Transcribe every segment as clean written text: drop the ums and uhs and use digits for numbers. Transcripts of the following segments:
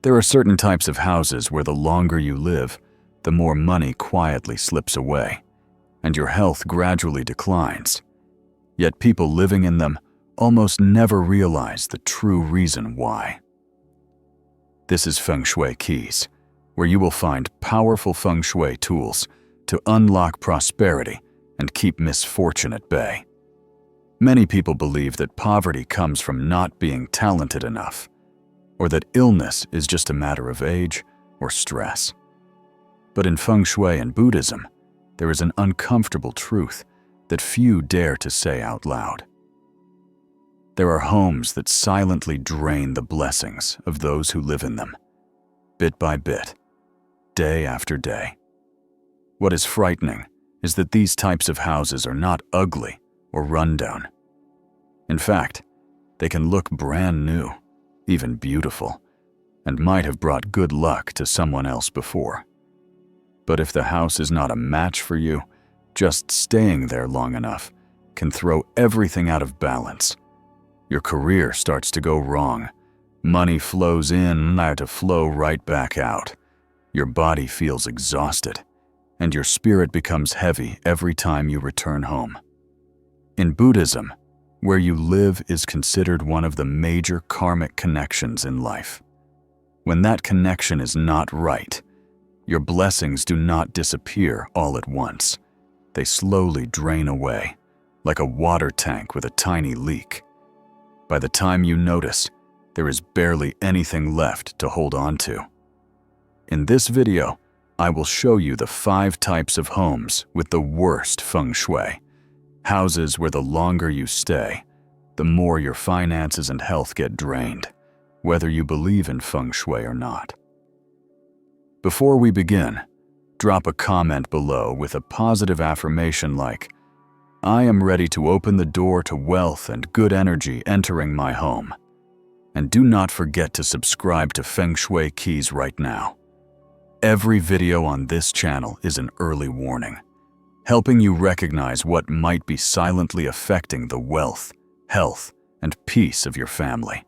There are certain types of houses where the longer you live, the more money quietly slips away, and your health gradually declines. Yet people living in them almost never realize the true reason why. This is Feng Shui Keys, where you will find powerful Feng Shui tools to unlock prosperity and keep misfortune at bay. Many people believe that poverty comes from not being talented enough, or that illness is just a matter of age or stress. But in Feng Shui and Buddhism, there is an uncomfortable truth that few dare to say out loud. There are homes that silently drain the blessings of those who live in them, bit by bit, day after day. What is frightening is that these types of houses are not ugly or rundown. In fact, they can look brand new, even beautiful, and might have brought good luck to someone else before. But if the house is not a match for you, just staying there long enough can throw everything out of balance. Your career starts to go wrong. Money flows in only to flow right back out. Your body feels exhausted, and your spirit becomes heavy every time you return home. In Buddhism, where you live is considered one of the major karmic connections in life. When that connection is not right, your blessings do not disappear all at once. They slowly drain away, like a water tank with a tiny leak. By the time you notice, there is barely anything left to hold on to. In this video, I will show you the 5 types of homes with the worst Feng Shui. Houses where the longer you stay, the more your finances and health get drained, whether you believe in Feng Shui or not. Before we begin, drop a comment below with a positive affirmation like, "I am ready to open the door to wealth and good energy entering my home." And do not forget to subscribe to Feng Shui Keys right now. Every video on this channel is an early warning, helping you recognize what might be silently affecting the wealth, health, and peace of your family.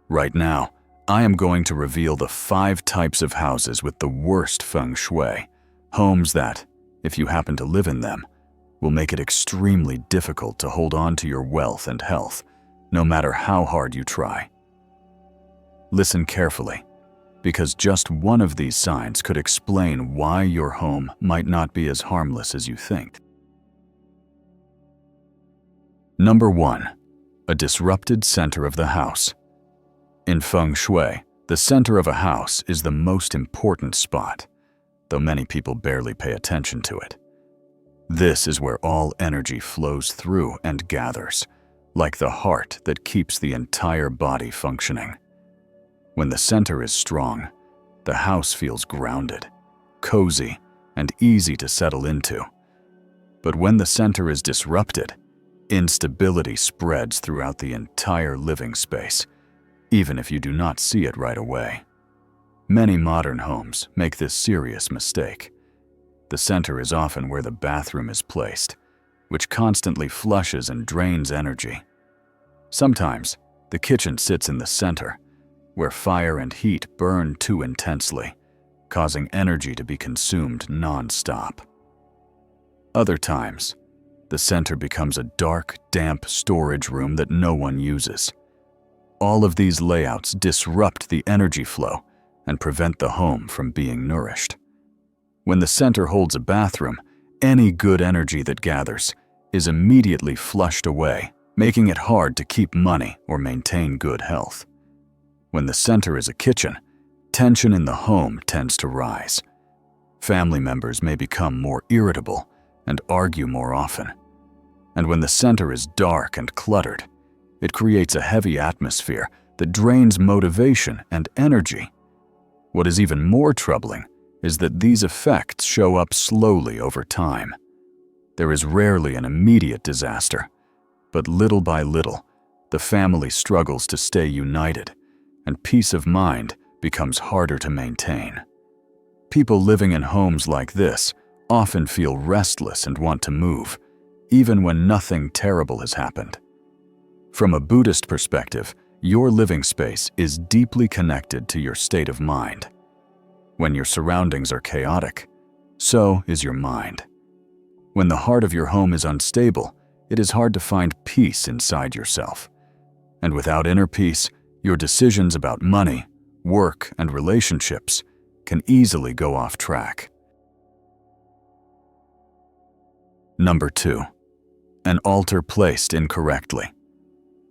Right now, I am going to reveal the 5 types of houses with the worst Feng Shui, homes that, if you happen to live in them, will make it extremely difficult to hold on to your wealth and health, no matter how hard you try. Listen carefully, because just one of these signs could explain why your home might not be as harmless as you think. Number 1. A disrupted center of the house. In Feng Shui, the center of a house is the most important spot, though many people barely pay attention to it. This is where all energy flows through and gathers, like the heart that keeps the entire body functioning. When the center is strong, the house feels grounded, cozy, and easy to settle into. But when the center is disrupted, instability spreads throughout the entire living space, even if you do not see it right away. Many modern homes make this serious mistake. The center is often where the bathroom is placed, which constantly flushes and drains energy. Sometimes, the kitchen sits in the center, where fire and heat burn too intensely, causing energy to be consumed non-stop. Other times, the center becomes a dark, damp storage room that no one uses. All of these layouts disrupt the energy flow and prevent the home from being nourished. When the center holds a bathroom, any good energy that gathers is immediately flushed away, making it hard to keep money or maintain good health. When the center is a kitchen, tension in the home tends to rise. Family members may become more irritable and argue more often. And when the center is dark and cluttered, it creates a heavy atmosphere that drains motivation and energy. What is even more troubling is that these effects show up slowly over time. There is rarely an immediate disaster, but little by little, the family struggles to stay united, and peace of mind becomes harder to maintain. People living in homes like this often feel restless and want to move, even when nothing terrible has happened. From a Buddhist perspective, Your living space is deeply connected to your state of mind. When your surroundings are chaotic, so is your mind. When the heart of your home is unstable, it is hard to find peace inside yourself. And without inner peace, your decisions about money, work, and relationships can easily go off track. Number 2. An altar placed incorrectly.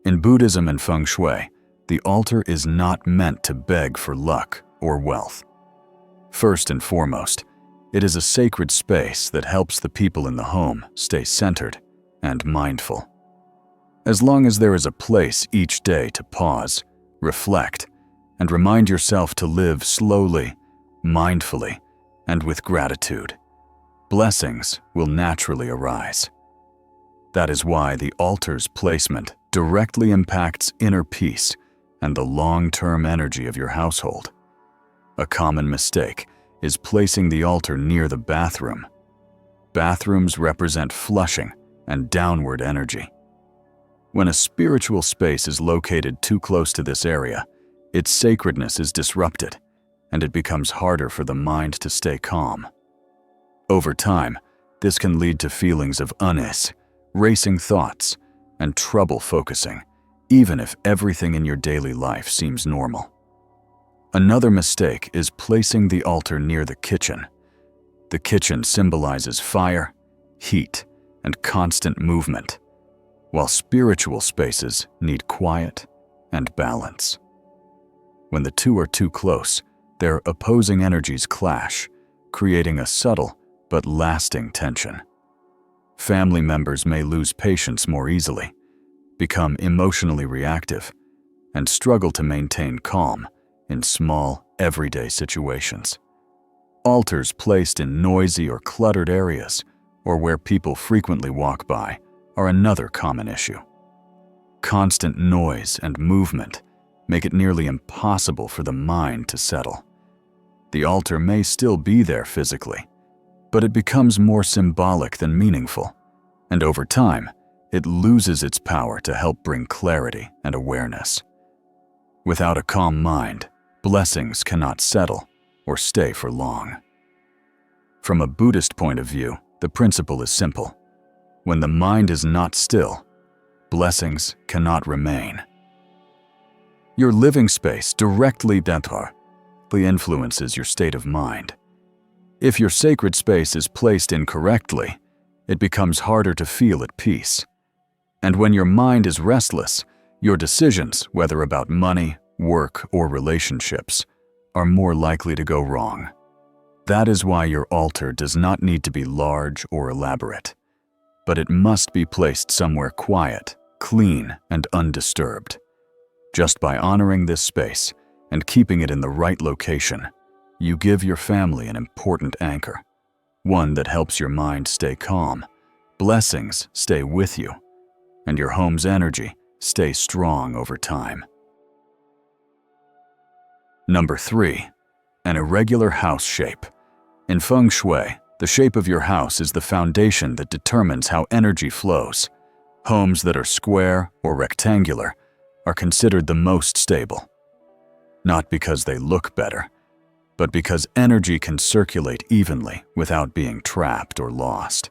In Buddhism and Feng Shui, the altar is not meant to beg for luck or wealth. First and foremost, it is a sacred space that helps the people in the home stay centered and mindful. As long as there is a place each day to pause, reflect, and remind yourself to live slowly, mindfully, and with gratitude, blessings will naturally arise. That is why the altar's placement directly impacts inner peace and the long-term energy of your household. A common mistake is placing the altar near the bathroom. Bathrooms represent flushing and downward energy. When a spiritual space is located too close to this area, its sacredness is disrupted, and it becomes harder for the mind to stay calm. Over time, this can lead to feelings of unease, racing thoughts, and trouble focusing, even if everything in your daily life seems normal. Another mistake is placing the altar near the kitchen. The kitchen symbolizes fire, heat, and constant movement, while spiritual spaces need quiet and balance. When the two are too close, their opposing energies clash, creating a subtle but lasting tension. Family members may lose patience more easily, become emotionally reactive, and struggle to maintain calm in small, everyday situations. Altars placed in noisy or cluttered areas, or where people frequently walk by, are another common issue. Constant noise and movement make it nearly impossible for the mind to settle. The altar may still be there physically, but it becomes more symbolic than meaningful, and over time, it loses its power to help bring clarity and awareness. Without a calm mind, blessings cannot settle or stay for long. From a Buddhist point of view, the principle is simple. When the mind is not still, blessings cannot remain. Your living space directly influences your state of mind. If your sacred space is placed incorrectly, it becomes harder to feel at peace. And when your mind is restless, your decisions, whether about money, work, or relationships, are more likely to go wrong. That is why your altar does not need to be large or elaborate, but it must be placed somewhere quiet, clean, and undisturbed. Just by honoring this space and keeping it in the right location, you give your family an important anchor, one that helps your mind stay calm, blessings stay with you, and your home's energy stay strong over time. Number 3. An irregular house shape. In Feng Shui, the shape of your house is the foundation that determines how energy flows. Homes that are square or rectangular are considered the most stable. Not because they look better, but because energy can circulate evenly without being trapped or lost.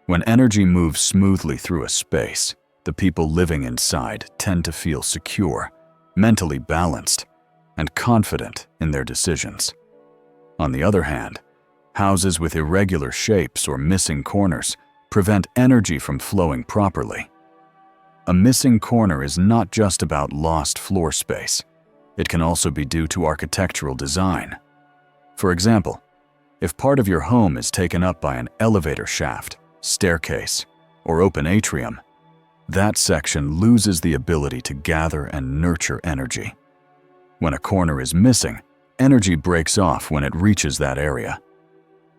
When energy moves smoothly through a space, the people living inside tend to feel secure, mentally balanced, and confident in their decisions. On the other hand, houses with irregular shapes or missing corners prevent energy from flowing properly. A missing corner is not just about lost floor space. It can also be due to architectural design. For example, if part of your home is taken up by an elevator shaft, staircase, or open atrium, that section loses the ability to gather and nurture energy. When a corner is missing, energy breaks off when it reaches that area.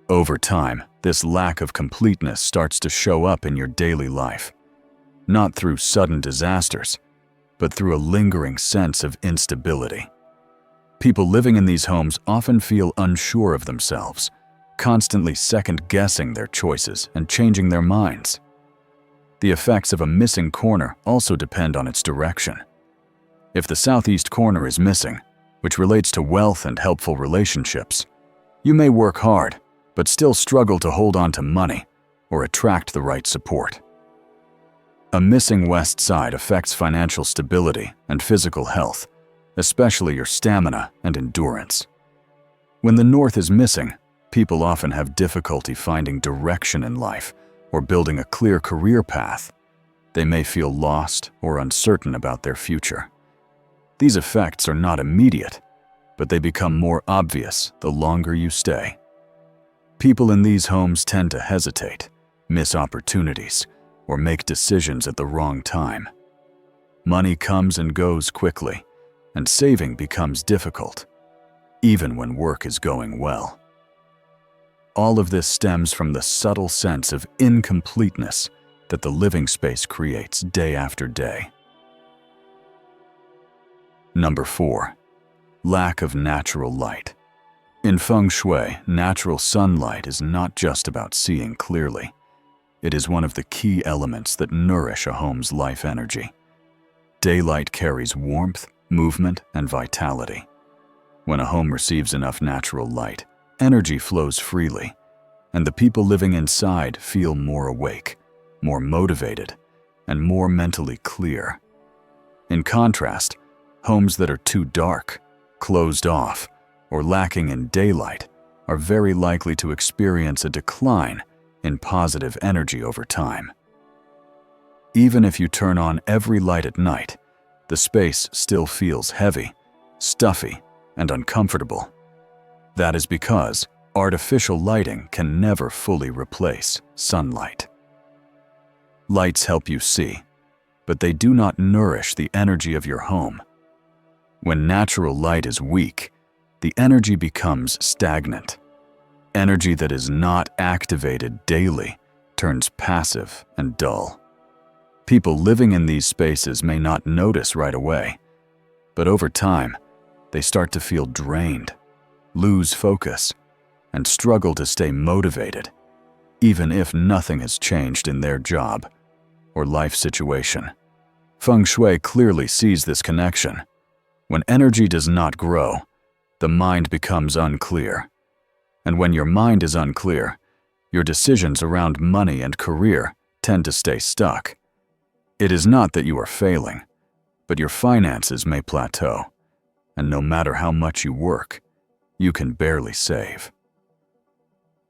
Over time, this lack of completeness starts to show up in your daily life, not through sudden disasters, but through a lingering sense of instability. People living in these homes often feel unsure of themselves, constantly second-guessing their choices and changing their minds. The effects of a missing corner also depend on its direction. If the southeast corner is missing, which relates to wealth and helpful relationships, you may work hard, but still struggle to hold on to money or attract the right support. A missing west side affects financial stability and physical health, especially your stamina and endurance. When the north is missing, people often have difficulty finding direction in life or building a clear career path. They may feel lost or uncertain about their future. These effects are not immediate, but they become more obvious the longer you stay. People in these homes tend to hesitate, miss opportunities, or make decisions at the wrong time. Money comes and goes quickly, and saving becomes difficult, even when work is going well. All of this stems from the subtle sense of incompleteness that the living space creates day after day. Number 4. Lack of natural light. In Feng Shui, natural sunlight is not just about seeing clearly. It is one of the key elements that nourish a home's life energy. Daylight carries warmth, movement, and vitality. When a home receives enough natural light, energy flows freely, and the people living inside feel more awake, more motivated, and more mentally clear. In contrast, homes that are too dark, closed off, or lacking in daylight are very likely to experience a decline in positive energy over time. Even if you turn on every light at night, the space still feels heavy, stuffy, and uncomfortable. That is because artificial lighting can never fully replace sunlight. Lights help you see, but they do not nourish the energy of your home. When natural light is weak, the energy becomes stagnant. Energy that is not activated daily turns passive and dull. People living in these spaces may not notice right away, but over time, they start to feel drained, lose focus, and struggle to stay motivated, even if nothing has changed in their job or life situation. Feng Shui clearly sees this connection. When energy does not grow, the mind becomes unclear. And when your mind is unclear, your decisions around money and career tend to stay stuck. It is not that you are failing, but your finances may plateau, and no matter how much you work, you can barely save.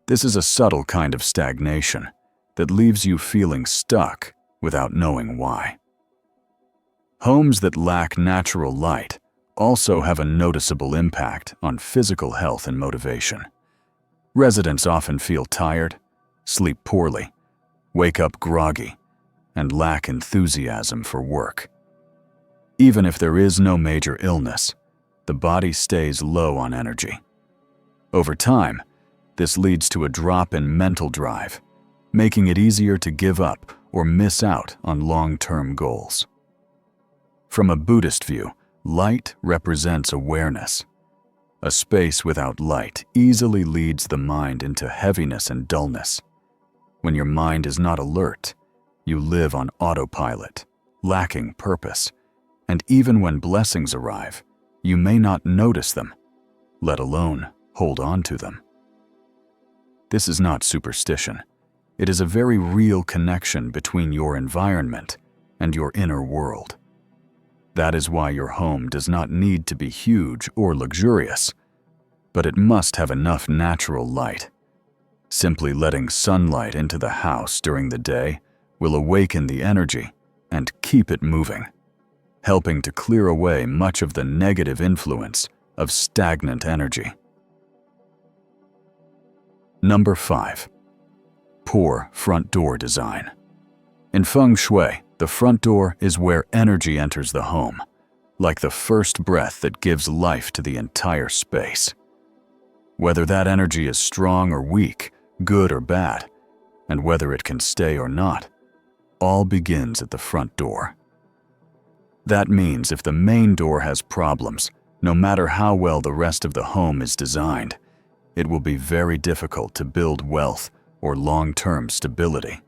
This is a subtle kind of stagnation that leaves you feeling stuck without knowing why. Homes that lack natural light also have a noticeable impact on physical health and motivation. Residents often feel tired, sleep poorly, wake up groggy, and lack enthusiasm for work. Even if there is no major illness, the body stays low on energy. Over time, this leads to a drop in mental drive, making it easier to give up or miss out on long-term goals. From a Buddhist view, light represents awareness. A space without light easily leads the mind into heaviness and dullness. When your mind is not alert, you live on autopilot, lacking purpose, and even when blessings arrive, you may not notice them, let alone hold on to them. This is not superstition. It is a very real connection between your environment and your inner world. That is why your home does not need to be huge or luxurious, but it must have enough natural light. Simply letting sunlight into the house during the day will awaken the energy and keep it moving, helping to clear away much of the negative influence of stagnant energy. Number 5. Poor front door design. In Feng Shui, the front door is where energy enters the home, like the first breath that gives life to the entire space. Whether that energy is strong or weak, good or bad, and whether it can stay or not, all begins at the front door. That means if the main door has problems, no matter how well the rest of the home is designed, it will be very difficult to build wealth or long-term stability.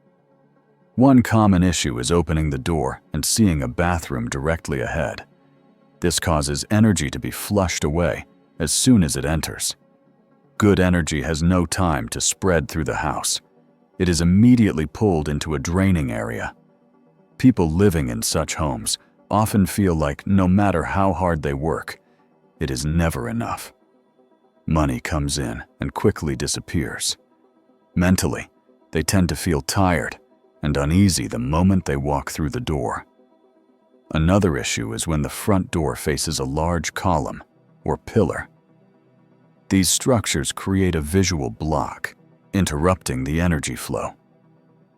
One common issue is opening the door and seeing a bathroom directly ahead. This causes energy to be flushed away as soon as it enters. Good energy has no time to spread through the house. It is immediately pulled into a draining area. People living in such homes often feel like no matter how hard they work, it is never enough. Money comes in and quickly disappears. Mentally, they tend to feel tired and uneasy the moment they walk through the door. Another issue is when the front door faces a large column or pillar. These structures create a visual block, interrupting the energy flow.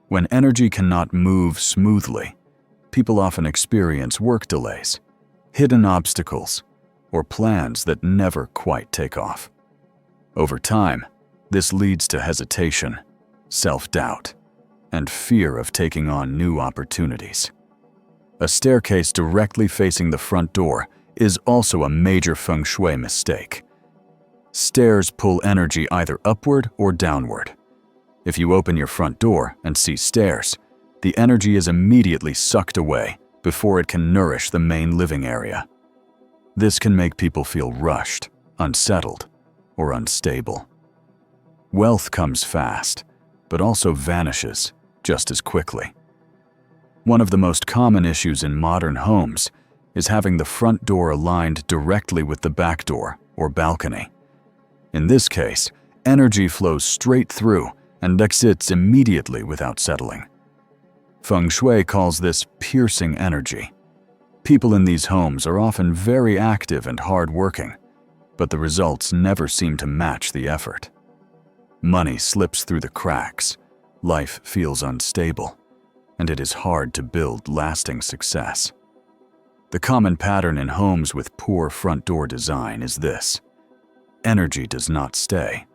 When energy cannot move smoothly, people often experience work delays, hidden obstacles, or plans that never quite take off. Over time, this leads to hesitation, self-doubt, and fear of taking on new opportunities. A staircase directly facing the front door is also a major Feng Shui mistake. Stairs pull energy either upward or downward. If you open your front door and see stairs, the energy is immediately sucked away before it can nourish the main living area. This can make people feel rushed, unsettled, or unstable. Wealth comes fast, but also vanishes just as quickly. One of the most common issues in modern homes is having the front door aligned directly with the back door or balcony. In this case, energy flows straight through and exits immediately without settling. Feng Shui calls this piercing energy. People in these homes are often very active and hard-working, but the results never seem to match the effort. Money slips through the cracks, life feels unstable, and it is hard to build lasting success. The common pattern in homes with poor front door design is this: energy does not stay.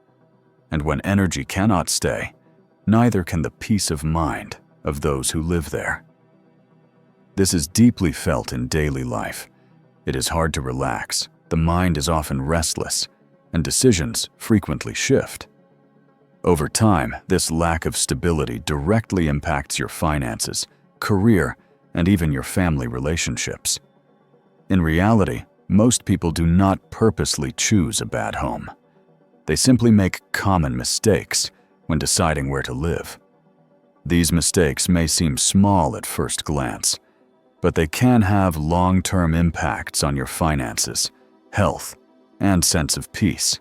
And when energy cannot stay, neither can the peace of mind of those who live there. This is deeply felt in daily life. It is hard to relax, the mind is often restless, and decisions frequently shift. Over time, this lack of stability directly impacts your finances, career, and even your family relationships. In reality, most people do not purposely choose a bad home. They simply make common mistakes when deciding where to live. These mistakes may seem small at first glance, but they can have long-term impacts on your finances, health, and sense of peace.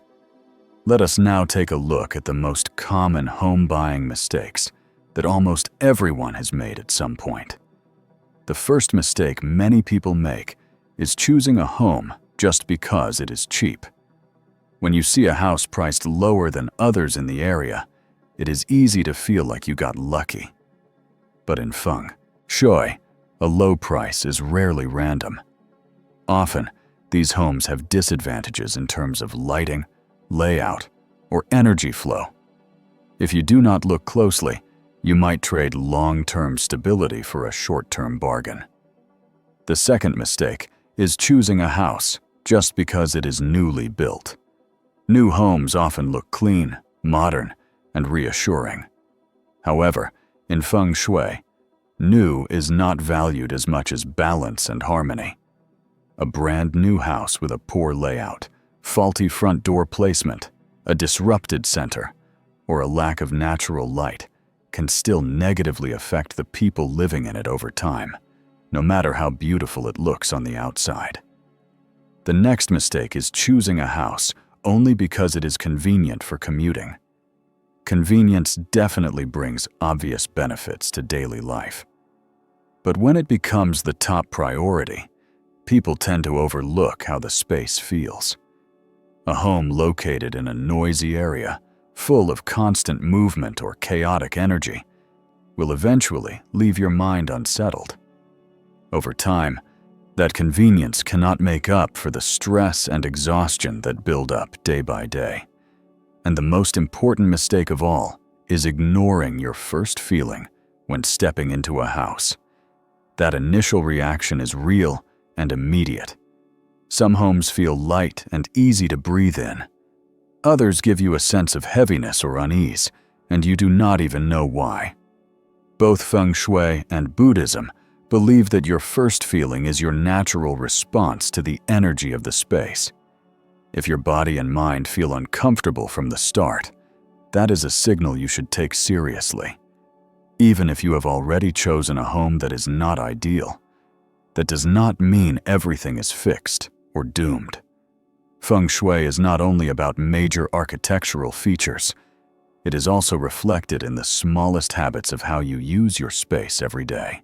Let us now take a look at the most common home buying mistakes that almost everyone has made at some point. The first mistake many people make is choosing a home just because it is cheap. When you see a house priced lower than others in the area, it is easy to feel like you got lucky. But in Feng Shui, a low price is rarely random. Often, these homes have disadvantages in terms of lighting, layout, or energy flow. If you do not look closely, you might trade long-term stability for a short-term bargain. The second mistake is choosing a house just because it is newly built. New homes often look clean, modern, and reassuring. However, in Feng Shui, new is not valued as much as balance and harmony. A brand new house with a poor layout, faulty front door placement, a disrupted center, or a lack of natural light can still negatively affect the people living in it over time, no matter how beautiful it looks on the outside. The next mistake is choosing a house only because it is convenient for commuting. Convenience definitely brings obvious benefits to daily life. But when it becomes the top priority, people tend to overlook how the space feels. A home located in a noisy area, full of constant movement or chaotic energy, will eventually leave your mind unsettled. Over time, that convenience cannot make up for the stress and exhaustion that build up day by day. And the most important mistake of all is ignoring your first feeling when stepping into a house. That initial reaction is real and immediate. Some homes feel light and easy to breathe in. Others give you a sense of heaviness or unease, and you do not even know why. Both Feng Shui and Buddhism Believe that your first feeling is your natural response to the energy of the space. If your body and mind feel uncomfortable from the start, that is a signal you should take seriously. Even if you have already chosen a home that is not ideal, that does not mean everything is fixed or doomed. Feng Shui is not only about major architectural features, it is also reflected in the smallest habits of how you use your space every day.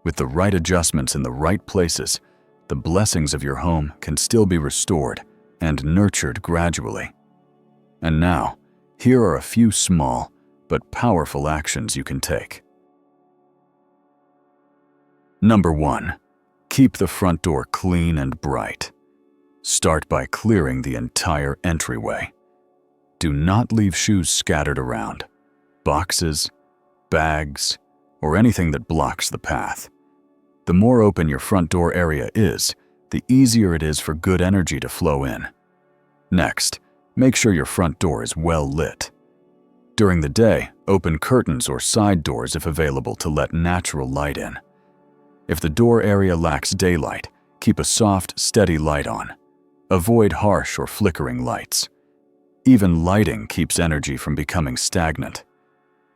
With the right adjustments in the right places, the blessings of your home can still be restored and nurtured gradually. And now, here are a few small but powerful actions you can take. Number 1. Keep the front door clean and bright. Start by clearing the entire entryway. Do not leave shoes scattered around, boxes, bags, or anything that blocks the path. The more open your front door area is, the easier it is for good energy to flow in. Next, make sure your front door is well lit. During the day, open curtains or side doors if available to let natural light in. If the door area lacks daylight, keep a soft, steady light on. Avoid harsh or flickering lights. Even lighting keeps energy from becoming stagnant.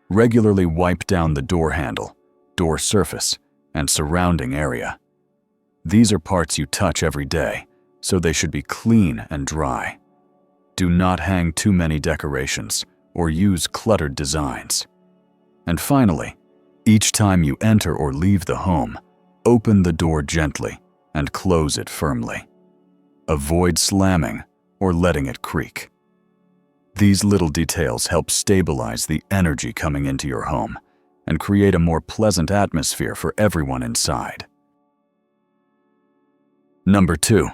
Regularly wipe down the door handle, door surface, and surrounding area. These are parts you touch every day, so they should be clean and dry. Do not hang too many decorations or use cluttered designs. And finally, each time you enter or leave the home, open the door gently and close it firmly. Avoid slamming or letting it creak. These little details help stabilize the energy coming into your home and create a more pleasant atmosphere for everyone inside. Number 2.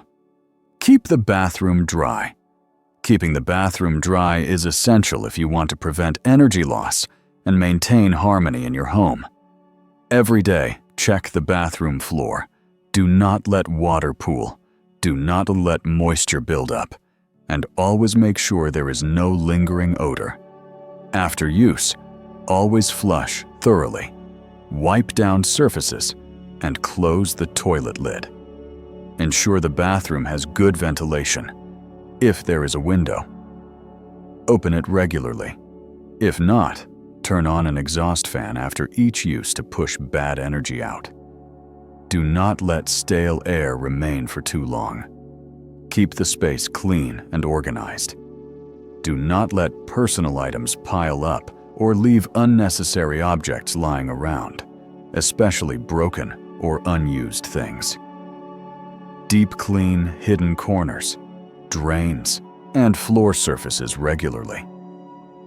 Keep the bathroom dry. Keeping the bathroom dry is essential if you want to prevent energy loss and maintain harmony in your home. Every day, check the bathroom floor. Do not let water pool. Do not let moisture build up. And always make sure there is no lingering odor. After use, always flush thoroughly. Wipe down surfaces and close the toilet lid. Ensure the bathroom has good ventilation. If there is a window, open it regularly. If not, turn on an exhaust fan after each use to push bad energy out. Do not let stale air remain for too long. Keep the space clean and organized. Do not let personal items pile up or leave unnecessary objects lying around, especially broken or unused things. Deep clean hidden corners, drains, and floor surfaces regularly.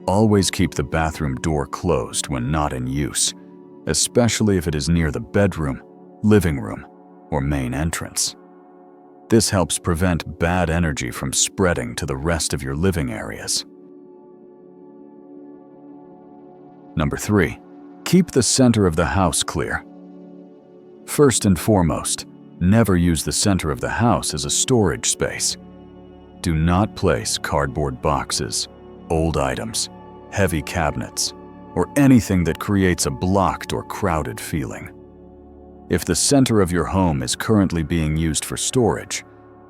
Always keep the bathroom door closed when not in use, especially if it is near the bedroom, living room, or main entrance. This helps prevent bad energy from spreading to the rest of your living areas. Number 3. Keep the center of the house clear. First and foremost, never use the center of the house as a storage space. Do not place cardboard boxes, old items, heavy cabinets, or anything that creates a blocked or crowded feeling. If the center of your home is currently being used for storage,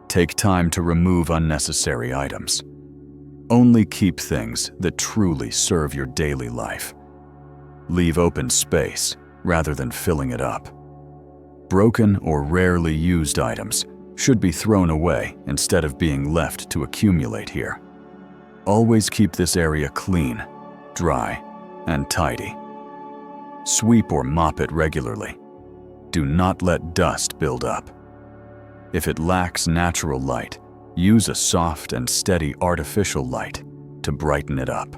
take time to remove unnecessary items. Only keep things that truly serve your daily life. Leave open space rather than filling it up. Broken or rarely used items should be thrown away instead of being left to accumulate here. Always keep this area clean, dry, and tidy. Sweep or mop it regularly. Do not let dust build up. If it lacks natural light, use a soft and steady artificial light to brighten it up.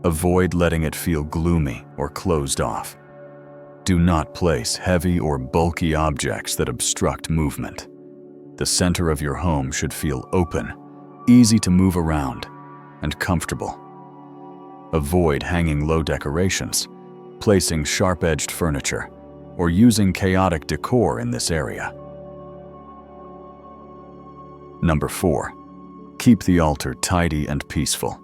Avoid letting it feel gloomy or closed off. Do not place heavy or bulky objects that obstruct movement. The center of your home should feel open, easy to move around, and comfortable. Avoid hanging low decorations, placing sharp-edged furniture, or using chaotic decor in this area. Number 4. Keep the altar tidy and peaceful.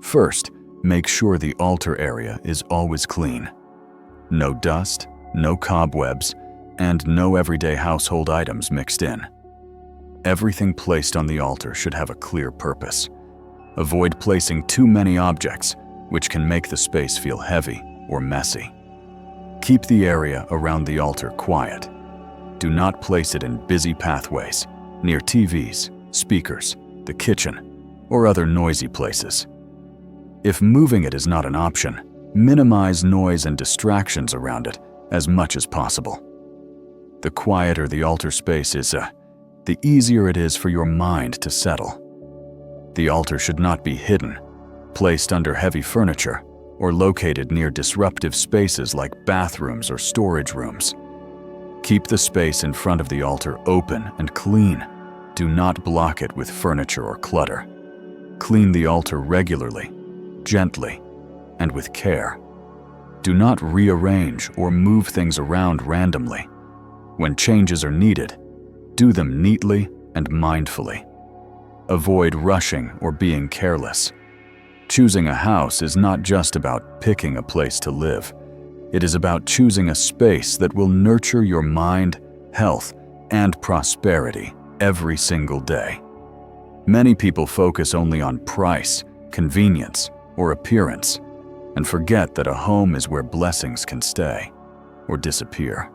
First, make sure the altar area is always clean. No dust, no cobwebs, and no everyday household items mixed in. Everything placed on the altar should have a clear purpose. Avoid placing too many objects, which can make the space feel heavy or messy. Keep the area around the altar quiet. Do not place it in busy pathways, near TVs, speakers, the kitchen, or other noisy places. If moving it is not an option, minimize noise and distractions around it as much as possible. The quieter the altar space is, the easier it is for your mind to settle. The altar should not be hidden, placed under heavy furniture, or located near disruptive spaces like bathrooms or storage rooms. Keep the space in front of the altar open and clean. Do not block it with furniture or clutter. Clean the altar regularly, gently, and with care. Do not rearrange or move things around randomly. When changes are needed, do them neatly and mindfully. Avoid rushing or being careless. Choosing a house is not just about picking a place to live. It is about choosing a space that will nurture your mind, health, and prosperity every single day. Many people focus only on price, convenience, or appearance, and forget that a home is where blessings can stay or disappear.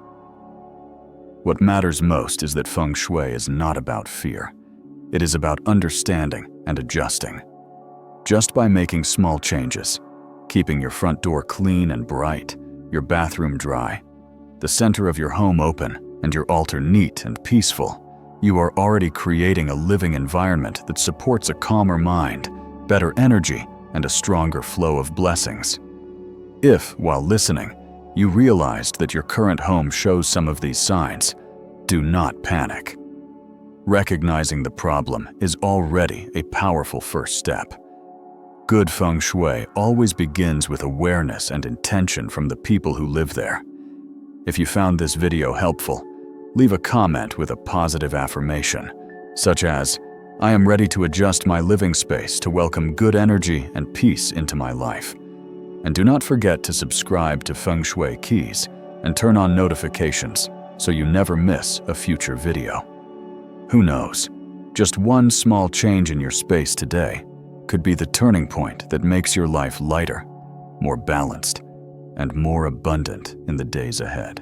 What matters most is that Feng Shui is not about fear. It is about understanding and adjusting. Just by making small changes, keeping your front door clean and bright, your bathroom dry, the center of your home open, and your altar neat and peaceful, you are already creating a living environment that supports a calmer mind, better energy, and a stronger flow of blessings. If, while listening, you realized that your current home shows some of these signs, do not panic. Recognizing the problem is already a powerful first step. Good Feng Shui always begins with awareness and intention from the people who live there. If you found this video helpful, leave a comment with a positive affirmation, such as, "I am ready to adjust my living space to welcome good energy and peace into my life." And do not forget to subscribe to Feng Shui Keys and turn on notifications so you never miss a future video. Who knows, just one small change in your space today could be the turning point that makes your life lighter, more balanced, and more abundant in the days ahead.